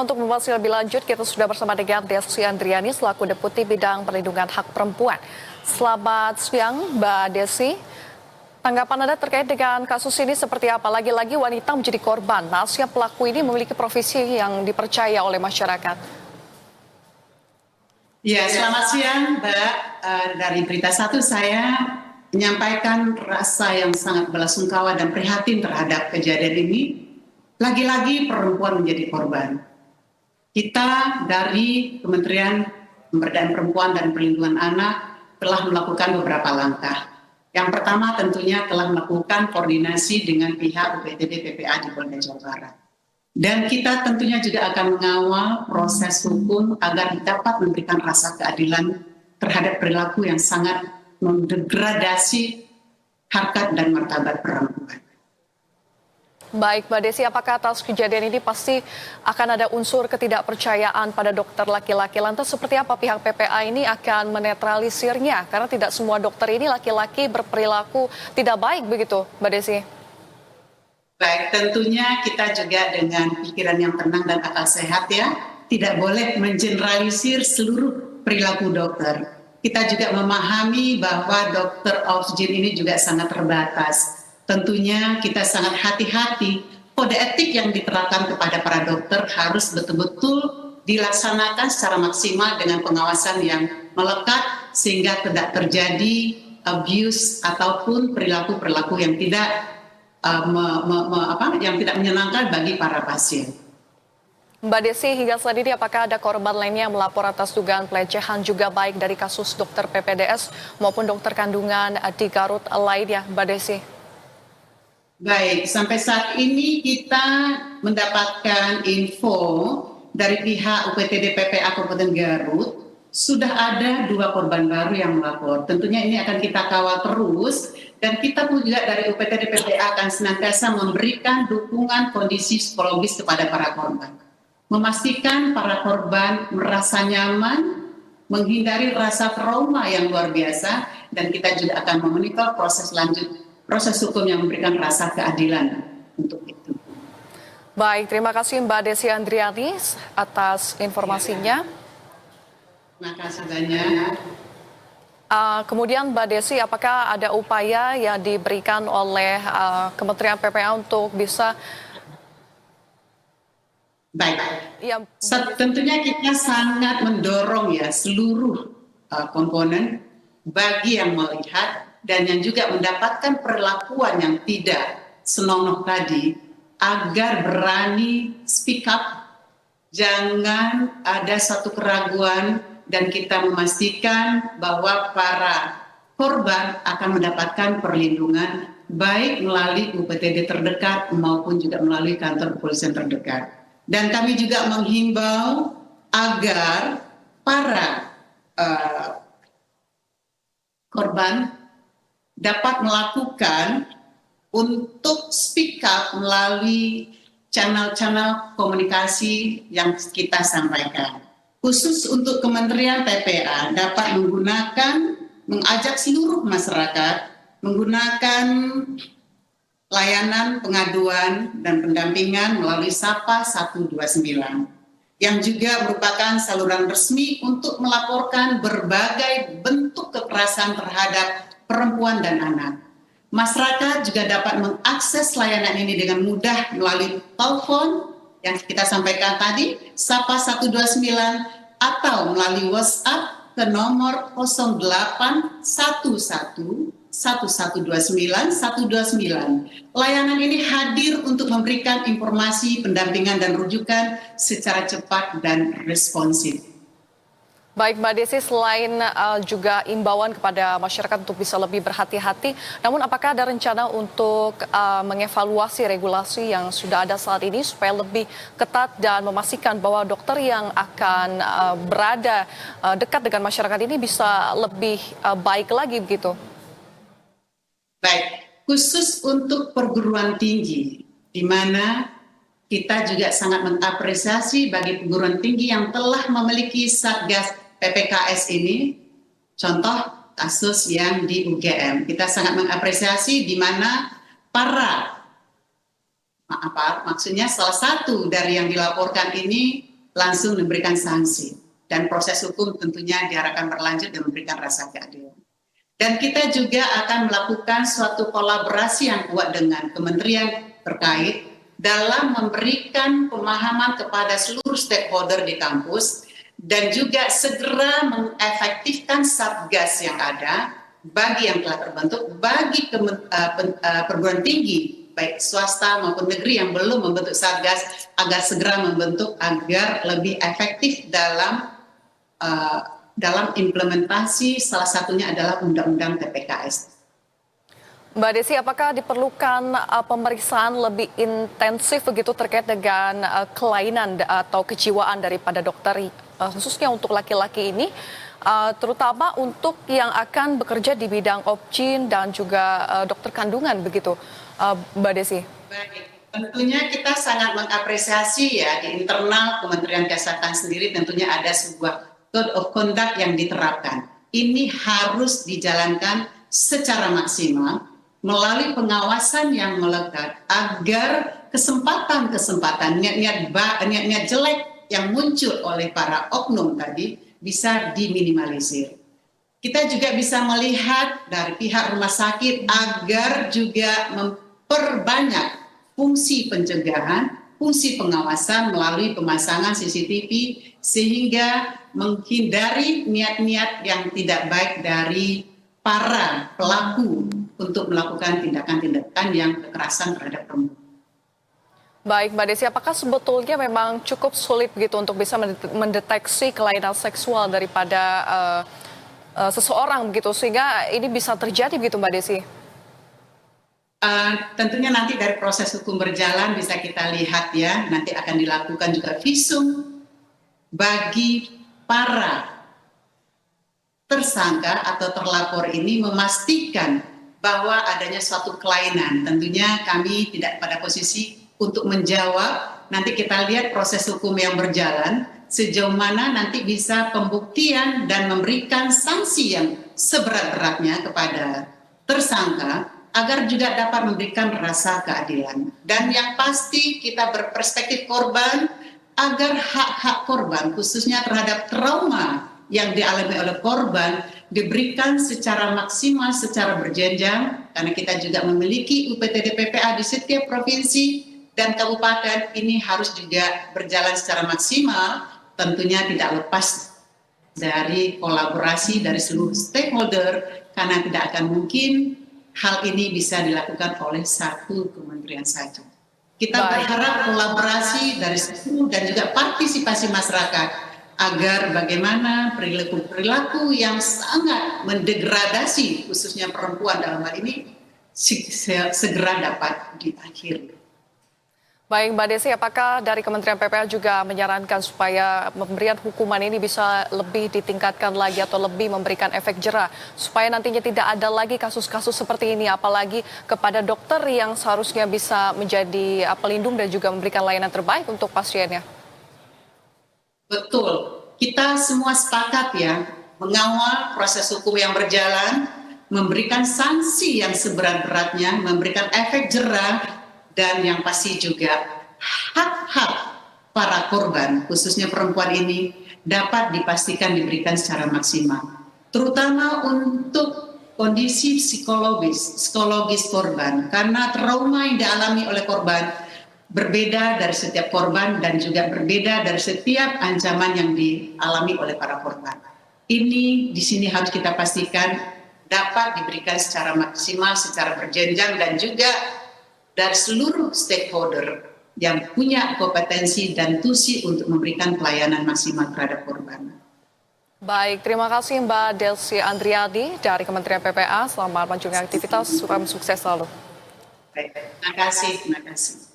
Untuk membahas lebih lanjut, kita sudah bersama dengan Desi Andriani selaku Deputi Bidang Perlindungan Hak Perempuan. Selamat siang, Mbak Desi. Tanggapan Anda terkait dengan kasus ini seperti apa? Lagi-lagi wanita menjadi korban. Nasib pelaku ini memiliki profesi yang dipercaya oleh masyarakat. Ya, selamat siang, Mbak. Dari Berita Satu saya menyampaikan rasa yang sangat belasungkawa dan prihatin terhadap kejadian ini. Lagi-lagi perempuan menjadi korban. Kita dari Kementerian Pemberdayaan Perempuan dan Perlindungan Anak telah melakukan beberapa langkah. Yang pertama tentunya telah melakukan koordinasi dengan pihak UPTD PPA di Polda Jawa Barat. Dan kita tentunya juga akan mengawal proses hukum agar dapat memberikan rasa keadilan terhadap perilaku yang sangat mendegradasi harkat dan martabat perempuan. Baik, Mbak Desi, apakah atas kejadian ini pasti akan ada unsur ketidakpercayaan pada dokter laki-laki? Lantas seperti apa pihak PPA ini akan menetralisirnya? Karena tidak semua dokter ini laki-laki berperilaku tidak baik begitu, Mbak Desi? Baik, tentunya kita juga dengan pikiran yang tenang dan akal sehat ya, tidak boleh mengeneralisir seluruh perilaku dokter. Kita juga memahami bahwa dokter oksigen ini juga sangat terbatas. Tentunya kita sangat hati-hati, kode etik yang diterapkan kepada para dokter harus betul-betul dilaksanakan secara maksimal dengan pengawasan yang melekat sehingga tidak terjadi abuse ataupun perilaku-perilaku yang tidak yang tidak menyenangkan bagi para pasien. Mbak Desi, hingga saat ini apakah ada korban lainnya yang melapor atas dugaan pelecehan juga baik dari kasus dokter PPDS maupun dokter kandungan di Garut lainnya, Mbak Desi? Baik, sampai saat ini kita mendapatkan info dari pihak UPTD PPA Kabupaten Garut, sudah ada 2 korban baru yang melapor. Tentunya ini akan kita kawal terus, dan kita pun juga dari UPTD PPA akan senantiasa memberikan dukungan kondisi psikologis kepada para korban. Memastikan para korban merasa nyaman, menghindari rasa trauma yang luar biasa, dan kita juga akan memonitor proses hukum yang memberikan rasa keadilan untuk itu. Baik, terima kasih Mbak Desi Andriani atas informasinya. Terima kasih banyak. Kemudian Mbak Desi, apakah ada upaya yang diberikan oleh Kementerian PPA untuk bisa... Baik, ya, tentunya kita sangat mendorong ya seluruh komponen bagi yang melihat dan yang juga mendapatkan perlakuan yang tidak senonoh tadi, agar berani speak up, jangan ada satu keraguan, dan kita memastikan bahwa para korban akan mendapatkan perlindungan baik melalui UPTD terdekat maupun juga melalui kantor kepolisian terdekat. Dan kami juga menghimbau agar para korban dapat melakukan untuk speak up melalui channel-channel komunikasi yang kita sampaikan. Khusus untuk Kementerian PPA dapat mengajak seluruh masyarakat menggunakan layanan pengaduan dan pendampingan melalui SAPA 129 yang juga merupakan saluran resmi untuk melaporkan berbagai bentuk kekerasan terhadap perempuan dan anak. Masyarakat juga dapat mengakses layanan ini dengan mudah melalui telepon yang kita sampaikan tadi, SAPA 129, atau melalui WhatsApp ke nomor 0811 1129 129. Layanan ini hadir untuk memberikan informasi, pendampingan, dan rujukan secara cepat dan responsif. Baik Mbak Desi, selain juga imbauan kepada masyarakat untuk bisa lebih berhati-hati, namun apakah ada rencana untuk mengevaluasi regulasi yang sudah ada saat ini supaya lebih ketat dan memastikan bahwa dokter yang akan berada dekat dengan masyarakat ini bisa lebih baik lagi begitu? Baik, khusus untuk perguruan tinggi, di mana kita juga sangat mengapresiasi bagi perguruan tinggi yang telah memiliki Satgas PPKS ini, contoh kasus yang di UGM. Kita sangat mengapresiasi di mana maksudnya salah satu dari yang dilaporkan ini langsung memberikan sanksi. Dan proses hukum tentunya diharapkan berlanjut dan memberikan rasa keadilan. Dan kita juga akan melakukan suatu kolaborasi yang kuat dengan kementerian terkait dalam memberikan pemahaman kepada seluruh stakeholder di kampus dan juga segera mengefektifkan satgas yang ada bagi yang telah terbentuk, bagi perguruan tinggi baik swasta maupun negeri yang belum membentuk satgas agar segera membentuk agar lebih efektif dalam implementasi, salah satunya adalah Undang-Undang TPKS. Mbak Desi, apakah diperlukan pemeriksaan lebih intensif begitu terkait dengan kelainan atau kejiwaan daripada dokter, khususnya untuk laki-laki ini, terutama untuk yang akan bekerja di bidang obgyn dan juga dokter kandungan begitu, Mbak Desi? Baik. Tentunya kita sangat mengapresiasi ya di internal Kementerian Kesehatan sendiri tentunya ada sebuah Code of Conduct yang diterapkan. Ini harus dijalankan secara maksimal melalui pengawasan yang melekat agar kesempatan-kesempatan niat-niat jelek yang muncul oleh para oknum tadi bisa diminimalisir. Kita juga bisa melihat dari pihak rumah sakit agar juga memperbanyak fungsi pencegahan, fungsi pengawasan melalui pemasangan CCTV sehingga menghindari niat-niat yang tidak baik dari para pelaku untuk melakukan tindakan-tindakan yang kekerasan terhadap perempuan. Baik, Mbak Desi, apakah sebetulnya memang cukup sulit begitu untuk bisa mendeteksi kelainan seksual daripada seseorang begitu sehingga ini bisa terjadi begitu, Mbak Desi? Tentunya nanti dari proses hukum berjalan bisa kita lihat ya, nanti akan dilakukan juga visum bagi para tersangka atau terlapor ini memastikan bahwa adanya suatu kelainan. Tentunya kami tidak pada posisi untuk menjawab, nanti kita lihat proses hukum yang berjalan, sejauh mana nanti bisa pembuktian dan memberikan sanksi yang seberat-beratnya kepada tersangka, agar juga dapat memberikan rasa keadilan. Dan yang pasti kita berperspektif korban, agar hak-hak korban, khususnya terhadap trauma yang dialami oleh korban, diberikan secara maksimal, secara berjenjang, karena kita juga memiliki UPTD PPA di setiap provinsi dan kabupaten, ini harus juga berjalan secara maksimal, tentunya tidak lepas dari kolaborasi dari seluruh stakeholder, karena tidak akan mungkin hal ini bisa dilakukan oleh satu kementerian saja. Kita berharap kolaborasi dari seluruh dan juga partisipasi masyarakat agar bagaimana perilaku yang sangat mendegradasi khususnya perempuan dalam hal ini segera dapat diakhiri. Baik, Mbak Desi, apakah dari Kementerian PPA juga menyarankan supaya pemberian hukuman ini bisa lebih ditingkatkan lagi atau lebih memberikan efek jera supaya nantinya tidak ada lagi kasus-kasus seperti ini, apalagi kepada dokter yang seharusnya bisa menjadi pelindung dan juga memberikan layanan terbaik untuk pasiennya? Betul, kita semua sepakat ya mengawal proses hukum yang berjalan, memberikan sanksi yang seberat-beratnya, memberikan efek jera, dan yang pasti juga hak-hak para korban, khususnya perempuan ini, dapat dipastikan diberikan secara maksimal. Terutama untuk kondisi psikologis korban, karena trauma yang dialami oleh korban berbeda dari setiap korban dan juga berbeda dari setiap ancaman yang dialami oleh para korban. Ini di sini harus kita pastikan dapat diberikan secara maksimal, secara berjenjang dan juga dari seluruh stakeholder yang punya kompetensi dan tusi untuk memberikan pelayanan maksimal terhadap korban. Baik, terima kasih Mbak Delsi Andriadi dari Kementerian PPA. Selamat melanjutkan aktivitas, sukses selalu. Baik, terima kasih.